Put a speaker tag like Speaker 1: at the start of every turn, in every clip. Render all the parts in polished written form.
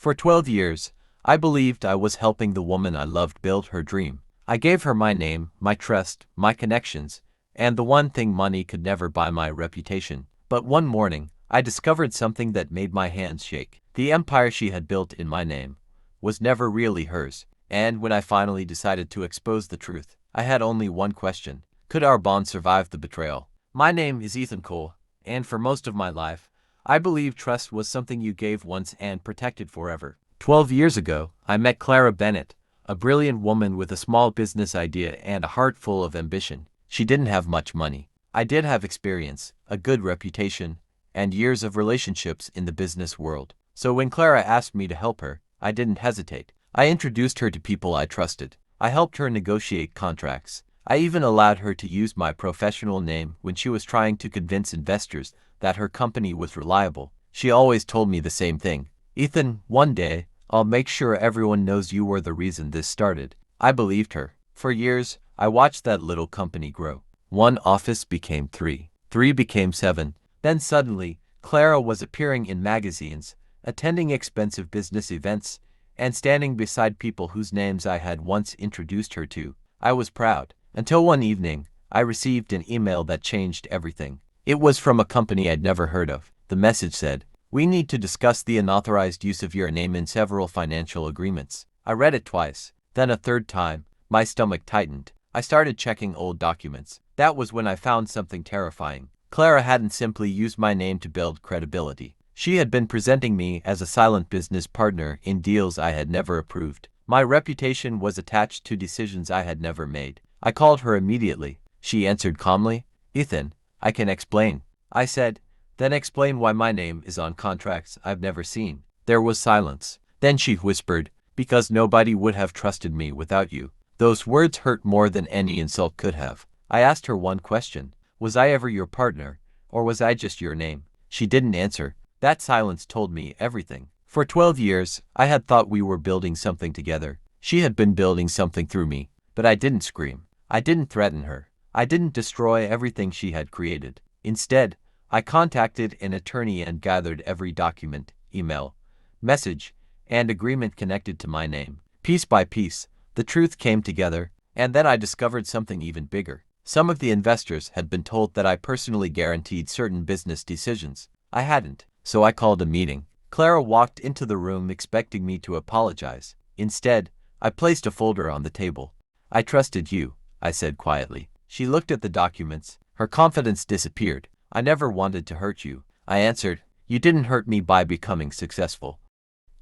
Speaker 1: For 12 years, I believed I was helping the woman I loved build her dream. I gave her my name, my trust, my connections, and the one thing money could never buy, my reputation. But one morning, I discovered something that made my hands shake. The empire she had built in my name was never really hers. And when I finally decided to expose the truth, I had only one question. Could our bond survive the betrayal? My name is Ethan Cole, and for most of my life, I believe trust was something you gave once and protected forever. 12 years ago, I met Clara Bennett, a brilliant woman with a small business idea and a heart full of ambition. She didn't have much money. I did have experience, a good reputation, and years of relationships in the business world. So when Clara asked me to help her, I didn't hesitate. I introduced her to people I trusted. I helped her negotiate contracts. I even allowed her to use my professional name when she was trying to convince investors that her company was reliable. She always told me the same thing. Ethan, one day, I'll make sure everyone knows you were the reason this started. I believed her. For years, I watched that little company grow. One office became three. Three became seven. Then suddenly, Clara was appearing in magazines, attending expensive business events, and standing beside people whose names I had once introduced her to. I was proud. Until one evening, I received an email that changed everything. It was from a company I'd never heard of. The message said, "We need to discuss the unauthorized use of your name in several financial agreements." I read it twice, then a third time. My stomach tightened. I started checking old documents. That was when I found something terrifying. Clara hadn't simply used my name to build credibility. She had been presenting me as a silent business partner in deals I had never approved. My reputation was attached to decisions I had never made. I called her immediately. She answered calmly, "Ethan, I can explain." I said, "Then explain why my name is on contracts I've never seen." There was silence. Then she whispered, "Because nobody would have trusted me without you." Those words hurt more than any insult could have. I asked her one question. Was I ever your partner, or was I just your name? She didn't answer. That silence told me everything. For 12 years, I had thought we were building something together. She had been building something through me, but I didn't scream. I didn't threaten her. I didn't destroy everything she had created. Instead, I contacted an attorney and gathered every document, email, message, and agreement connected to my name. Piece by piece, the truth came together, and then I discovered something even bigger. Some of the investors had been told that I personally guaranteed certain business decisions. I hadn't, so I called a meeting. Clara walked into the room expecting me to apologize. Instead, I placed a folder on the table. "I trusted you," I said quietly. She looked at the documents. Her confidence disappeared. "I never wanted to hurt you," I answered. "You didn't hurt me by becoming successful.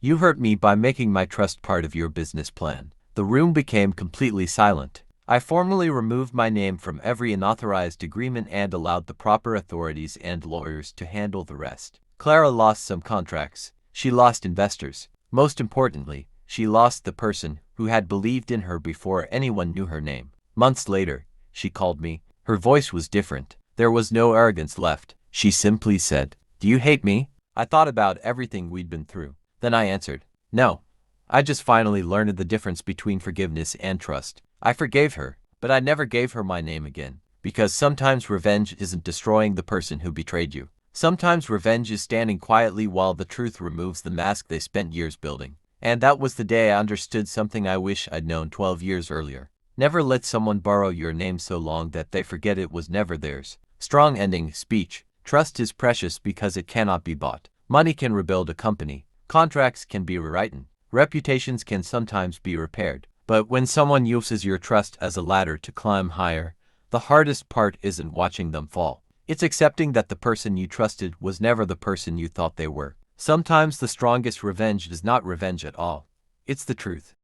Speaker 1: You hurt me by making my trust part of your business plan." The room became completely silent. I formally removed my name from every unauthorized agreement and allowed the proper authorities and lawyers to handle the rest. Clara lost some contracts. She lost investors. Most importantly, she lost the person who had believed in her before anyone knew her name. Months later, she called me. Her voice was different. There was no arrogance left. She simply said, "Do you hate me?" I thought about everything we'd been through. Then I answered, "No. I just finally learned the difference between forgiveness and trust." I forgave her, but I never gave her my name again. Because sometimes revenge isn't destroying the person who betrayed you. Sometimes revenge is standing quietly while the truth removes the mask they spent years building. And that was the day I understood something I wish I'd known 12 years earlier. Never let someone borrow your name so long that they forget it was never theirs. Strong ending speech. Trust is precious because it cannot be bought. Money can rebuild a company. Contracts can be rewritten. Reputations can sometimes be repaired. But when someone uses your trust as a ladder to climb higher, the hardest part isn't watching them fall. It's accepting that the person you trusted was never the person you thought they were. Sometimes the strongest revenge is not revenge at all. It's the truth.